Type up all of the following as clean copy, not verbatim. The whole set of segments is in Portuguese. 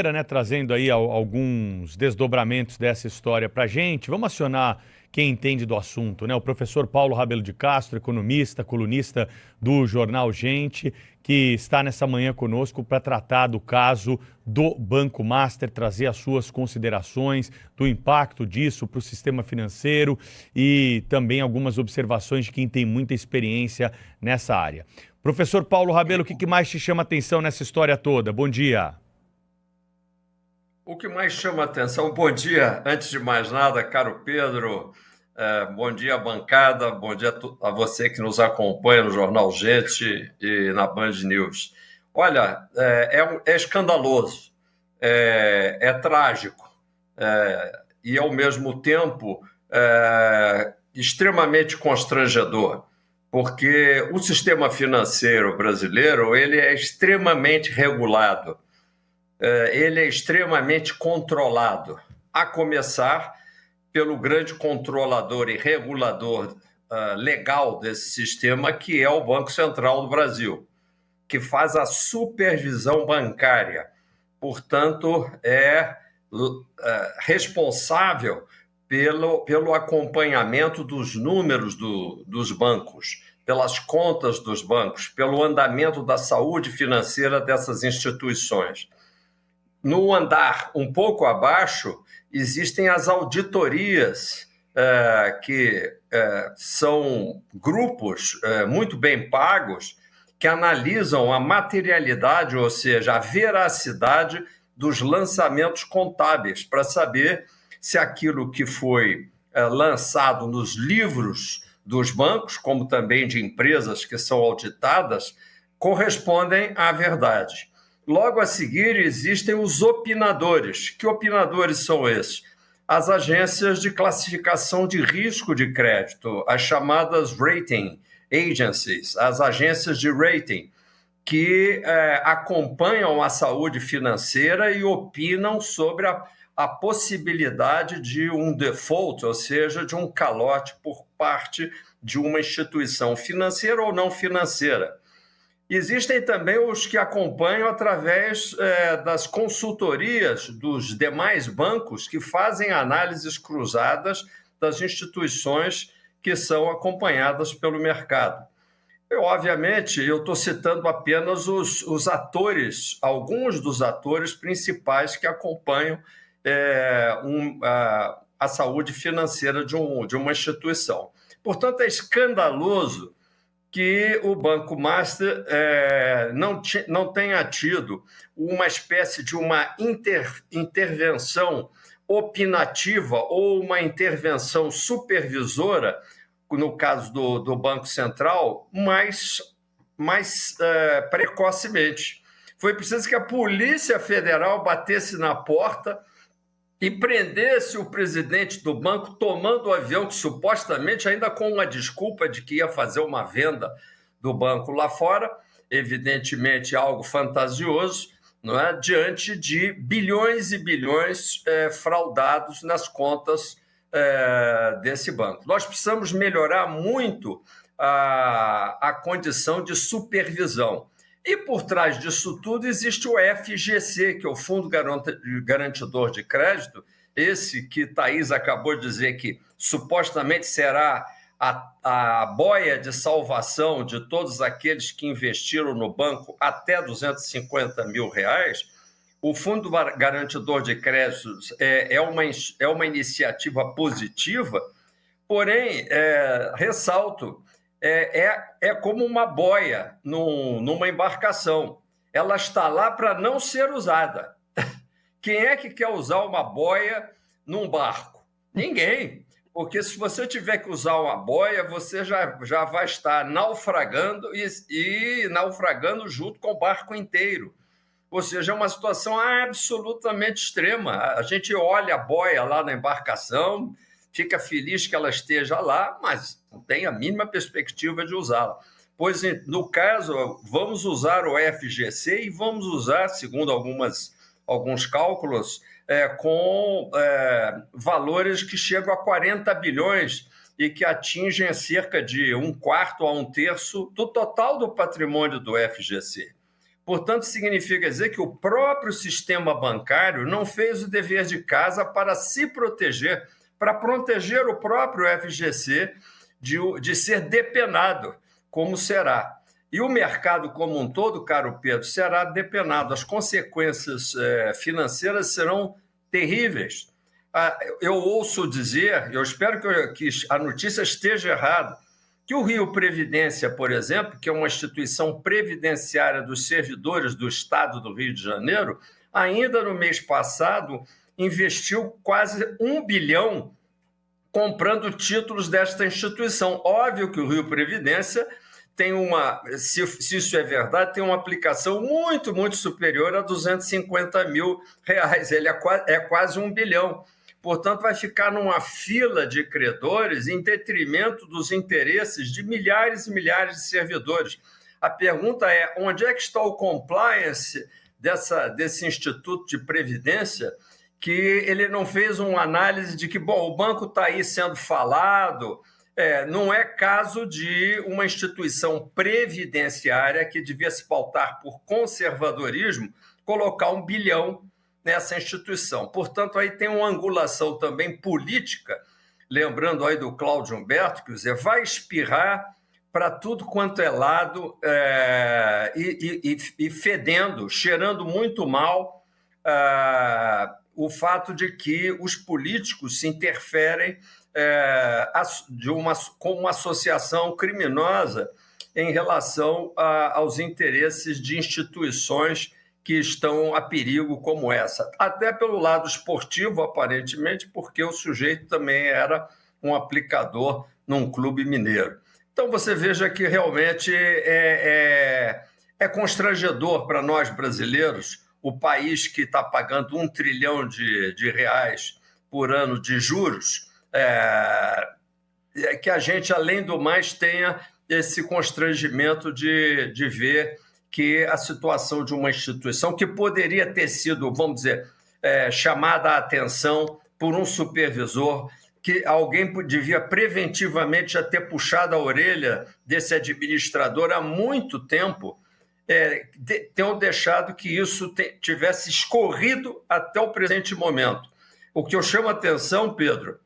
Né, trazendo aí alguns desdobramentos dessa história para a gente. Vamos acionar quem entende do assunto, né? O professor Paulo Rabelo de Castro, economista, colunista do jornal Gente, que está nessa manhã conosco para tratar do caso do Banco Master, trazer as suas considerações do impacto disso para o sistema financeiro e também algumas observações de quem tem muita experiência nessa área. Professor Paulo Rabelo, o que mais te chama atenção nessa história toda? Bom dia. O que mais chama atenção, bom dia, antes de mais nada, caro Pedro, bom dia, bancada, bom dia a você que nos acompanha no Jornal Gente e na Band News. Olha, é escandaloso, é trágico e, ao mesmo tempo, extremamente constrangedor, porque o sistema financeiro brasileiro ele é extremamente regulado. Ele é extremamente controlado, a começar pelo grande controlador e regulador legal desse sistema, que é o Banco Central do Brasil, que faz a supervisão bancária. Portanto, é responsável pelo acompanhamento dos números dos bancos, pelas contas dos bancos, pelo andamento da saúde financeira dessas instituições. No andar um pouco abaixo, existem as auditorias, que são grupos muito bem pagos, que analisam a materialidade, ou seja, a veracidade dos lançamentos contábeis, para saber se aquilo que foi lançado nos livros dos bancos, como também de empresas que são auditadas, correspondem à verdade. Logo a seguir, existem os opinadores. Que opinadores são esses? As agências de classificação de risco de crédito, as chamadas rating agencies, as agências de rating, que acompanham a saúde financeira e opinam sobre a possibilidade de um default, ou seja, de um calote por parte de uma instituição financeira ou não financeira. Existem também os que acompanham através das consultorias dos demais bancos que fazem análises cruzadas das instituições que são acompanhadas pelo mercado. Obviamente, eu estou citando apenas os atores, alguns dos atores principais que acompanham a saúde financeira de uma instituição. Portanto, é escandaloso que o Banco Master não tenha tido uma espécie de uma intervenção opinativa ou uma intervenção supervisora, no caso do Banco Central, mais precocemente. Foi preciso que a Polícia Federal batesse na porta e prendesse o presidente do banco tomando o avião, que supostamente ainda com uma desculpa de que ia fazer uma venda do banco lá fora, evidentemente algo fantasioso, não é? Diante de bilhões e bilhões fraudados nas contas desse banco. Nós precisamos melhorar muito a condição de supervisão. E por trás disso tudo existe o FGC, que é o Fundo Garantidor de Crédito, esse que Thaís acabou de dizer que supostamente será a boia de salvação de todos aqueles que investiram no banco até R$ 250 mil. O Fundo Garantidor de Créditos é uma iniciativa positiva, porém, ressalto, é como uma boia numa embarcação. Ela está lá para não ser usada. Quem é que quer usar uma boia num barco? Ninguém. Porque se você tiver que usar uma boia, você já vai estar naufragando e naufragando junto com o barco inteiro. Ou seja, é uma situação absolutamente extrema. A gente olha a boia lá na embarcação, fica feliz que ela esteja lá, mas não tem a mínima perspectiva de usá-la. Pois, no caso, vamos usar o FGC e vamos usar, segundo alguns cálculos, com valores que chegam a 40 bilhões e que atingem cerca de 1/4 a 1/3 do total do patrimônio do FGC. Portanto, significa dizer que o próprio sistema bancário não fez o dever de casa para se proteger, para proteger o próprio FGC de ser depenado, como será. E o mercado como um todo, caro Pedro, será depenado. As consequências financeiras serão terríveis. Eu ouço dizer, eu espero que a notícia esteja errada, que o Rio Previdência, por exemplo, que é uma instituição previdenciária dos servidores do Estado do Rio de Janeiro, ainda no mês passado investiu quase 1 bilhão comprando títulos desta instituição. Óbvio que o Rio Previdência tem se isso é verdade, tem uma aplicação muito, muito superior a 250 mil reais. Ele é quase 1 bilhão. Portanto, vai ficar numa fila de credores em detrimento dos interesses de milhares e milhares de servidores. A pergunta é, onde é que está o compliance desse Instituto de Previdência, que ele não fez uma análise de que, bom, o banco está aí sendo falado, não é caso de uma instituição previdenciária que devia se pautar por conservadorismo, colocar 1 bilhão nessa instituição. Portanto, aí tem uma angulação também política, lembrando aí do Cláudio Humberto, quer dizer, vai espirrar para tudo quanto é lado e fedendo, cheirando muito mal o fato de que os políticos se interferem com uma associação criminosa em relação aos interesses de instituições que estão a perigo como essa. Até pelo lado esportivo, aparentemente, porque o sujeito também era um aplicador num clube mineiro. Então, você veja que realmente é constrangedor para nós brasileiros, o país que está pagando 1 trilhão de reais por ano de juros, que a gente, além do mais, tenha esse constrangimento de ver que a situação de uma instituição que poderia ter sido, vamos dizer, chamada a atenção por um supervisor, que alguém devia preventivamente já ter puxado a orelha desse administrador há muito tempo, tenham deixado que isso tivesse escorrido até o presente momento. O que eu chamo a atenção, Pedro,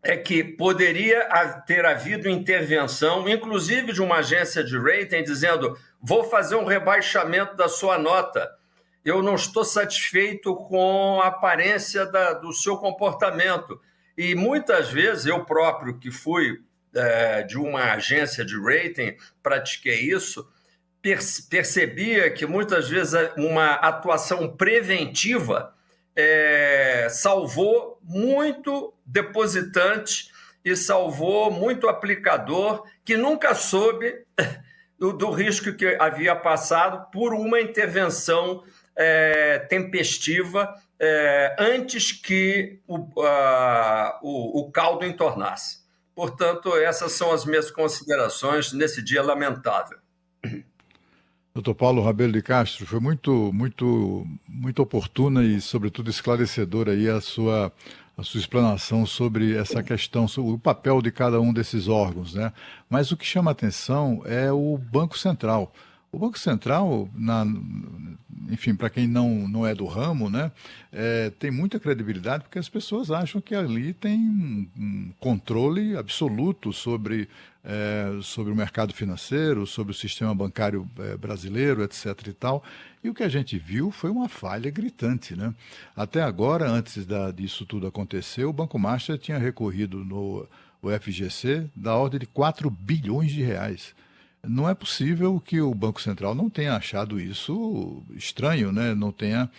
é que poderia ter havido intervenção, inclusive de uma agência de rating, dizendo: vou fazer um rebaixamento da sua nota, eu não estou satisfeito com a aparência do seu comportamento. E muitas vezes, eu próprio, que fui de uma agência de rating, pratiquei isso, percebia que muitas vezes uma atuação preventiva salvou muito depositante e salvou muito aplicador que nunca soube do risco que havia passado por uma intervenção tempestiva antes que o caldo entornasse. Portanto, essas são as minhas considerações nesse dia lamentável. Dr. Paulo Rabelo de Castro, foi muito oportuna e, sobretudo, esclarecedora aí a sua explanação sobre essa questão, sobre o papel de cada um desses órgãos, né? Mas o que chama a atenção é o Banco Central. O Banco Central, enfim, para quem não é do ramo, né, tem muita credibilidade porque as pessoas acham que ali tem um controle absoluto sobre o mercado financeiro, sobre o sistema bancário brasileiro, etc. e tal. E o que a gente viu foi uma falha gritante, né? Até agora, antes disso tudo acontecer, o Banco Master tinha recorrido no FGC da ordem de 4 bilhões de reais. Não é possível que o Banco Central não tenha achado isso estranho, né? Não tenha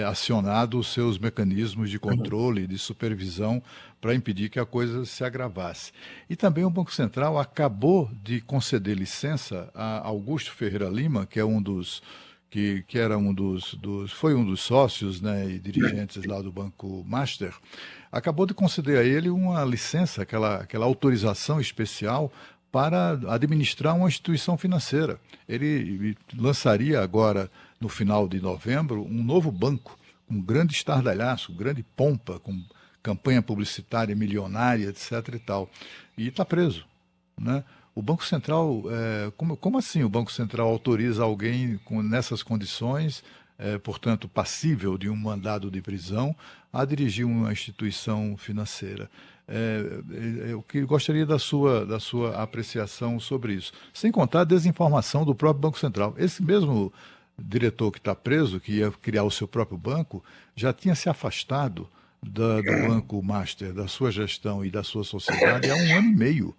acionado os seus mecanismos de controle, de supervisão, para impedir que a coisa se agravasse. E também o Banco Central acabou de conceder licença a Augusto Ferreira Lima, que é foi um dos sócios, né, e dirigentes lá do Banco Master, acabou de conceder a ele uma licença, aquela autorização especial para administrar uma instituição financeira. Ele lançaria agora, no final de novembro, um novo banco, com grande estardalhaço, grande pompa, com campanha publicitária milionária, etc. e tal. E está preso, né? O Banco Central, como assim o Banco Central autoriza alguém nessas condições, portanto, passível de um mandado de prisão, a dirigir uma instituição financeira? Eu gostaria da sua apreciação sobre isso. Sem contar a desinformação do próprio Banco Central. Esse mesmo diretor que está preso, que ia criar o seu próprio banco, já tinha se afastado do Banco Master, da sua gestão e da sua sociedade há 1 ano e meio.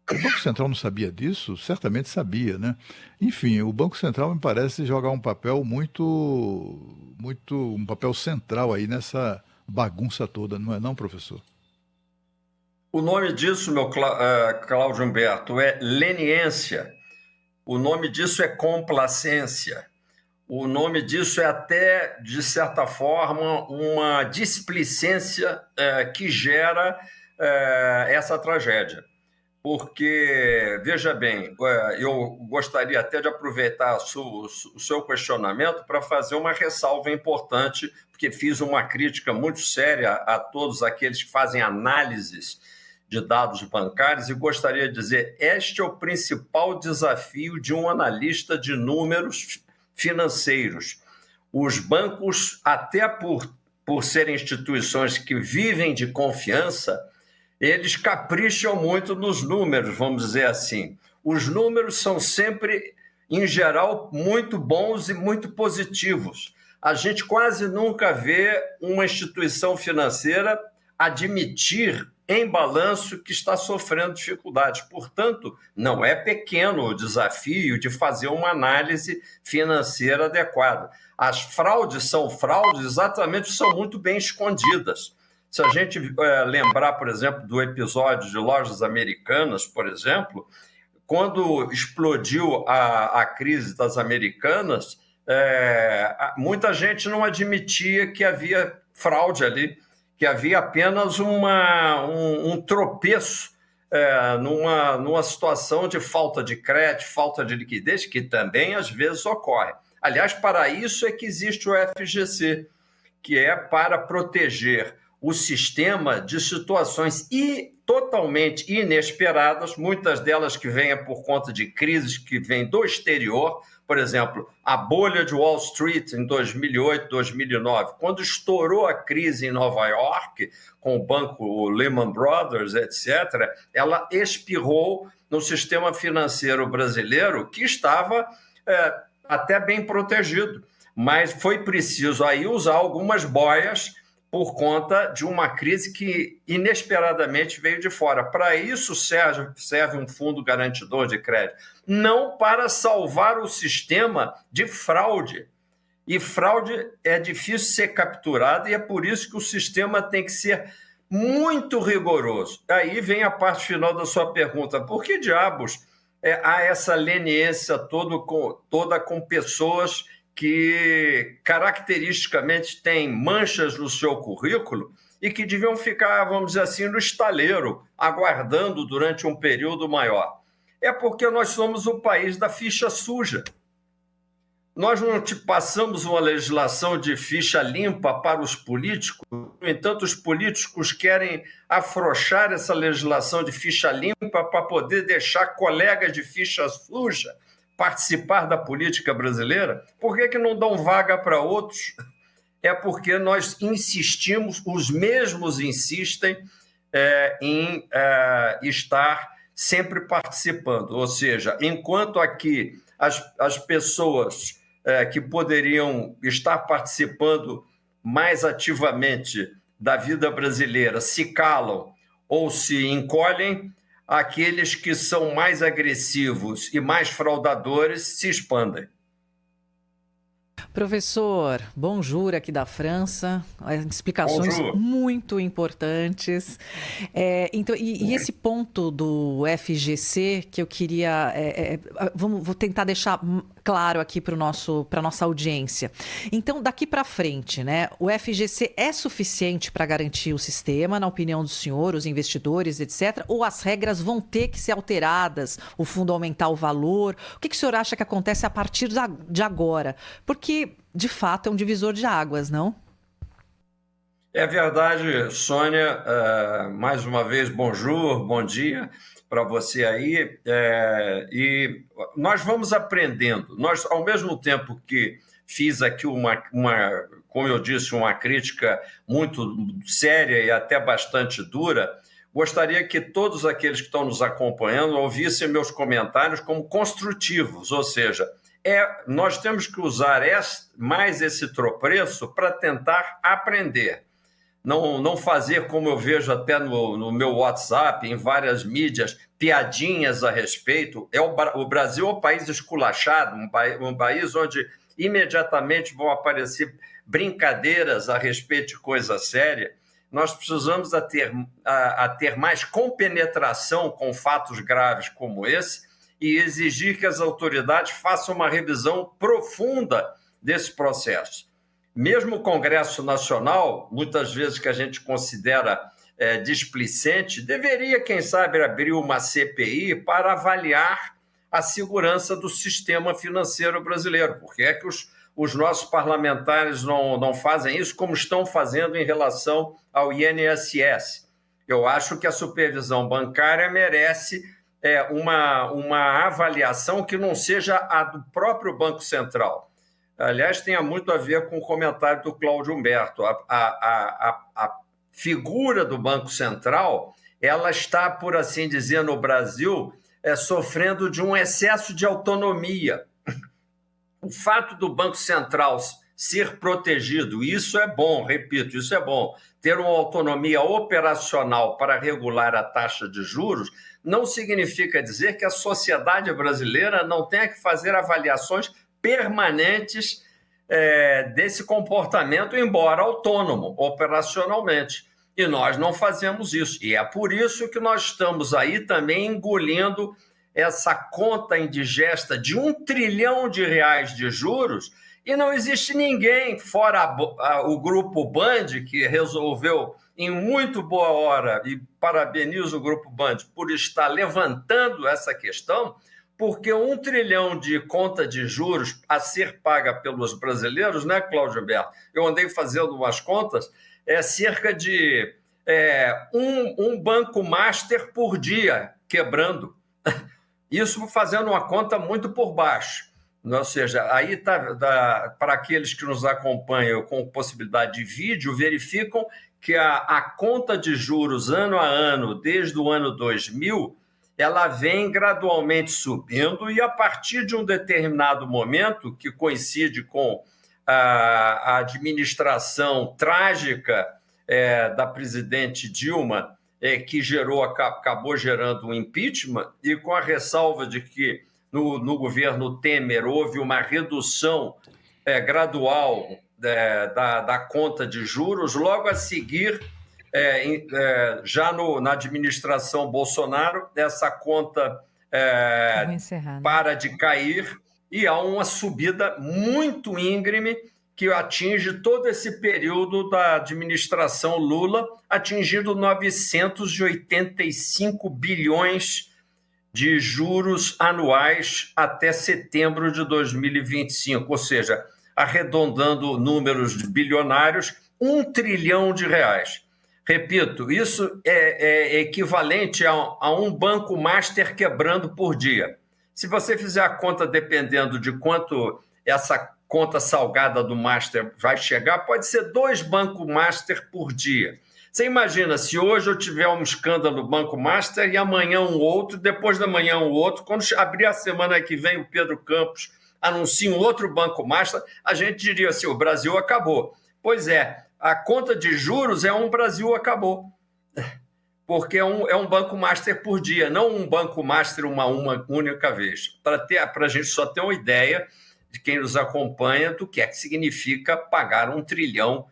O Banco Central não sabia disso? Certamente sabia, né? Enfim, o Banco Central me parece jogar um papel um papel central aí nessa bagunça toda, não é não, professor? O nome disso, meu Cláudio Humberto, é leniência. O nome disso é complacência. O nome disso é até, de certa forma, uma displicência que gera essa tragédia. Porque, veja bem, eu gostaria até de aproveitar o seu questionamento para fazer uma ressalva importante, porque fiz uma crítica muito séria a todos aqueles que fazem análises de dados bancários e gostaria de dizer, este é o principal desafio de um analista de números financeiros. Os bancos, até por serem instituições que vivem de confiança, eles capricham muito nos números, vamos dizer assim. Os números são sempre, em geral, muito bons e muito positivos. A gente quase nunca vê uma instituição financeira admitir em balanço que está sofrendo dificuldades. Portanto, não é pequeno o desafio de fazer uma análise financeira adequada. As fraudes são fraudes exatamente, são muito bem escondidas. Se a gente lembrar, por exemplo, do episódio de lojas americanas, por exemplo, quando explodiu a crise das americanas, muita gente não admitia que havia fraude ali, que havia apenas um tropeço numa situação de falta de crédito, falta de liquidez, que também às vezes ocorre. Aliás, para isso é que existe o FGC, que é para proteger o sistema de situações totalmente inesperadas, muitas delas que venham por conta de crises que vêm do exterior. Por exemplo, a bolha de Wall Street em 2008, 2009, quando estourou a crise em Nova York, com o banco Lehman Brothers, etc., ela espirrou no sistema financeiro brasileiro, que estava até bem protegido. Mas foi preciso aí usar algumas boias por conta de uma crise que inesperadamente veio de fora. Para isso serve um fundo garantidor de crédito, não para salvar o sistema de fraude. E fraude é difícil ser capturada e é por isso que o sistema tem que ser muito rigoroso. Aí vem a parte final da sua pergunta. Por que diabos há essa leniência toda com pessoas que caracteristicamente têm manchas no seu currículo e que deviam ficar, vamos dizer assim, no estaleiro, aguardando durante um período maior? É porque nós somos o país da ficha suja. Nós não passamos uma legislação de ficha limpa para os políticos, no entanto, os políticos querem afrouxar essa legislação de ficha limpa para poder deixar colegas de ficha suja participar da política brasileira. Por que não dão vaga para outros? É porque nós insistimos, os mesmos insistem em estar sempre participando. Ou seja, enquanto aqui as pessoas que poderiam estar participando mais ativamente da vida brasileira se calam ou se encolhem, aqueles que são mais agressivos e mais fraudadores se expandem. Professor, bonjour aqui da França, explicações Bonjour. Muito importantes. Então, esse ponto do FGC que eu queria, vou tentar deixar claro aqui para a nossa audiência. Então, daqui para frente, né, o FGC é suficiente para garantir o sistema, na opinião do senhor, os investidores, etc., ou as regras vão ter que ser alteradas, o fundo aumentar o valor? O que o senhor acha que acontece a partir de agora? Porque, de fato, é um divisor de águas, não? É verdade, Sônia. Mais uma vez, bonjour, bom dia para você aí, e nós vamos aprendendo. Nós, ao mesmo tempo que fiz aqui como eu disse, uma crítica muito séria e até bastante dura, gostaria que todos aqueles que estão nos acompanhando ouvissem meus comentários como construtivos, ou seja, nós temos que usar mais esse tropeço para tentar aprender. Não fazer, como eu vejo até no meu WhatsApp, em várias mídias, piadinhas a respeito. O Brasil é um país esculachado, um país onde imediatamente vão aparecer brincadeiras a respeito de coisa séria. Nós precisamos ter mais compenetração com fatos graves como esse e exigir que as autoridades façam uma revisão profunda desse processo. Mesmo o Congresso Nacional, muitas vezes que a gente considera displicente, deveria, quem sabe, abrir uma CPI para avaliar a segurança do sistema financeiro brasileiro. Por que é que os nossos parlamentares não fazem isso como estão fazendo em relação ao INSS? Eu acho que a supervisão bancária merece uma avaliação que não seja a do próprio Banco Central. Aliás, tem muito a ver com o comentário do Cláudio Humberto. A figura do Banco Central, ela está, por assim dizer, no Brasil, sofrendo de um excesso de autonomia. O fato do Banco Central ser protegido, isso é bom, repito, isso é bom. Ter uma autonomia operacional para regular a taxa de juros não significa dizer que a sociedade brasileira não tenha que fazer avaliações permanentes desse comportamento, embora autônomo, operacionalmente. E nós não fazemos isso. E é por isso que nós estamos aí também engolindo essa conta indigesta de R$1 trilhão de juros, e não existe ninguém, fora o Grupo Band, que resolveu em muito boa hora, e parabenizo o Grupo Band por estar levantando essa questão, porque R$1 trilhão de conta de juros a ser paga pelos brasileiros, né, Cláudio Humberto? Eu andei fazendo umas contas, cerca de um banco master por dia quebrando. Isso fazendo uma conta muito por baixo. Ou seja, aí para aqueles que nos acompanham com possibilidade de vídeo, verificam que a conta de juros ano a ano, desde o ano 2000, ela vem gradualmente subindo e, a partir de um determinado momento, que coincide com a administração trágica da presidente Dilma, que acabou gerando um impeachment, e com a ressalva de que no governo Temer houve uma redução gradual da conta de juros, logo a seguir, já na administração Bolsonaro, essa conta para de cair e há uma subida muito íngreme que atinge todo esse período da administração Lula, atingindo 985 bilhões de juros anuais até setembro de 2025, ou seja, arredondando números de bilionários, R$1 trilhão. Repito, isso é equivalente a um banco master quebrando por dia. Se você fizer a conta dependendo de quanto essa conta salgada do master vai chegar, pode ser 2 bancos master por dia. Você imagina, se hoje eu tiver um escândalo no Banco Master e amanhã um outro, depois da manhã um outro, quando abrir a semana que vem o Pedro Campos anuncia um outro Banco Master, a gente diria assim, o Brasil acabou. Pois é, a conta de juros é um Brasil acabou, porque é um Banco Master por dia, não um Banco Master uma única vez. Para a gente só ter uma ideia de quem nos acompanha do que significa pagar R$1 trilhão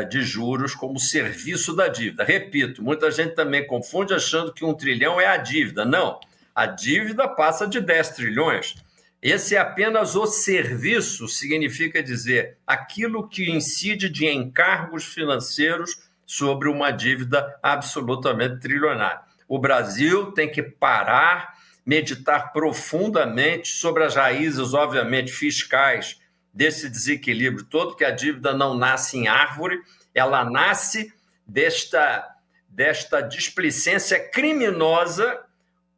de juros como serviço da dívida. Repito, muita gente também confunde achando que R$1 trilhão é a dívida. Não, a dívida passa de 10 trilhões. Esse é apenas o serviço, significa dizer aquilo que incide de encargos financeiros sobre uma dívida absolutamente trilionária. O Brasil tem que parar, meditar profundamente sobre as raízes, obviamente, fiscais desse desequilíbrio todo, que a dívida não nasce em árvore, ela nasce desta displicência criminosa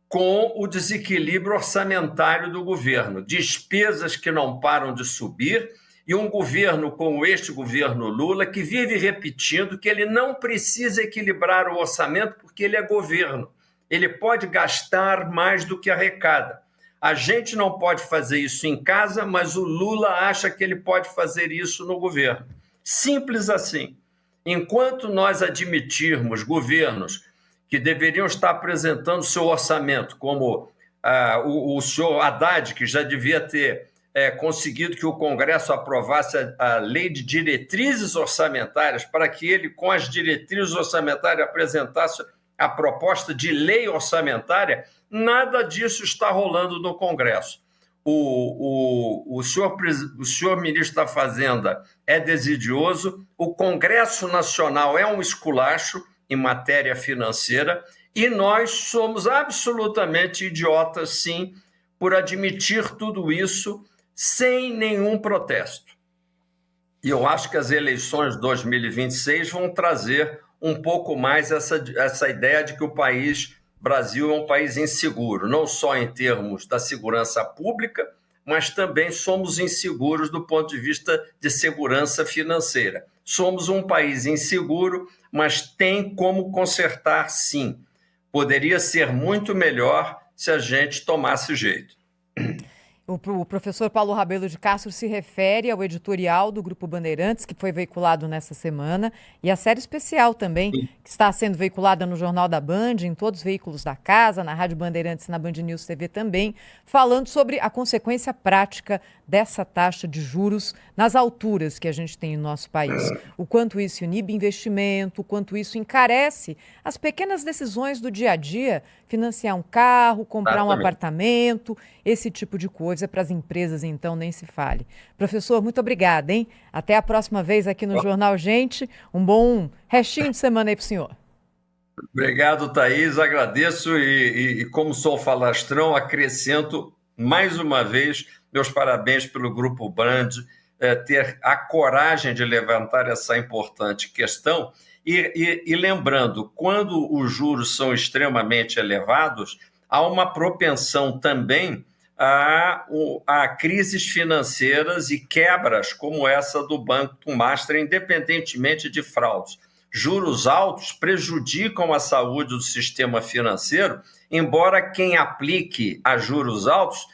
com o desequilíbrio orçamentário do governo. Despesas que não param de subir e um governo como este governo Lula que vive repetindo que ele não precisa equilibrar o orçamento porque ele é governo. Ele pode gastar mais do que arrecada. A gente não pode fazer isso em casa, mas o Lula acha que ele pode fazer isso no governo. Simples assim. Enquanto nós admitirmos governos que deveriam estar apresentando seu orçamento, como o senhor Haddad, que já devia ter conseguido que o Congresso aprovasse a lei de diretrizes orçamentárias, para que ele, com as diretrizes orçamentárias, apresentasse a proposta de lei orçamentária, nada disso está rolando no Congresso. O senhor ministro da Fazenda é desidioso, o Congresso Nacional é um esculacho em matéria financeira e nós somos absolutamente idiotas, sim, por admitir tudo isso sem nenhum protesto. E eu acho que as eleições de 2026 vão trazer um pouco mais essa ideia de que o Brasil é um país inseguro, não só em termos da segurança pública, mas também somos inseguros do ponto de vista de segurança financeira. Somos um país inseguro, mas tem como consertar, sim. Poderia ser muito melhor se a gente tomasse jeito. O professor Paulo Rabelo de Castro se refere ao editorial do Grupo Bandeirantes, que foi veiculado nessa semana, e a série especial também, que está sendo veiculada no Jornal da Band, em todos os veículos da casa, na Rádio Bandeirantes e na Band News TV também, falando sobre a consequência prática dessa taxa de juros nas alturas que a gente tem no nosso país. O quanto isso inibe investimento, o quanto isso encarece as pequenas decisões do dia a dia, financiar um carro, comprar um apartamento, esse tipo de coisa. Para as empresas, então, nem se fale. Professor, muito obrigada, hein? Até a próxima vez aqui no Jornal Gente. Um bom restinho de semana aí para o senhor. Obrigado, Thaís. Agradeço e como sou falastrão, acrescento mais uma vez meus parabéns pelo Grupo Band ter a coragem de levantar essa importante questão e lembrando, quando os juros são extremamente elevados, há uma propensão também a crises financeiras e quebras como essa do Banco Master, independentemente de fraudes. Juros altos prejudicam a saúde do sistema financeiro, embora quem aplique a juros altos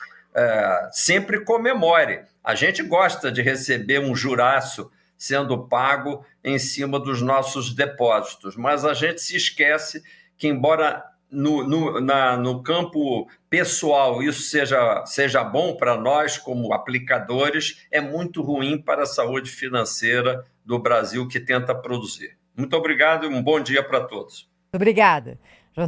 sempre comemore. A gente gosta de receber um juraço sendo pago em cima dos nossos depósitos, mas a gente se esquece que, embora no campo pessoal isso seja bom para nós como aplicadores, é muito ruim para a saúde financeira do Brasil que tenta produzir. Muito obrigado e um bom dia para todos. Obrigada.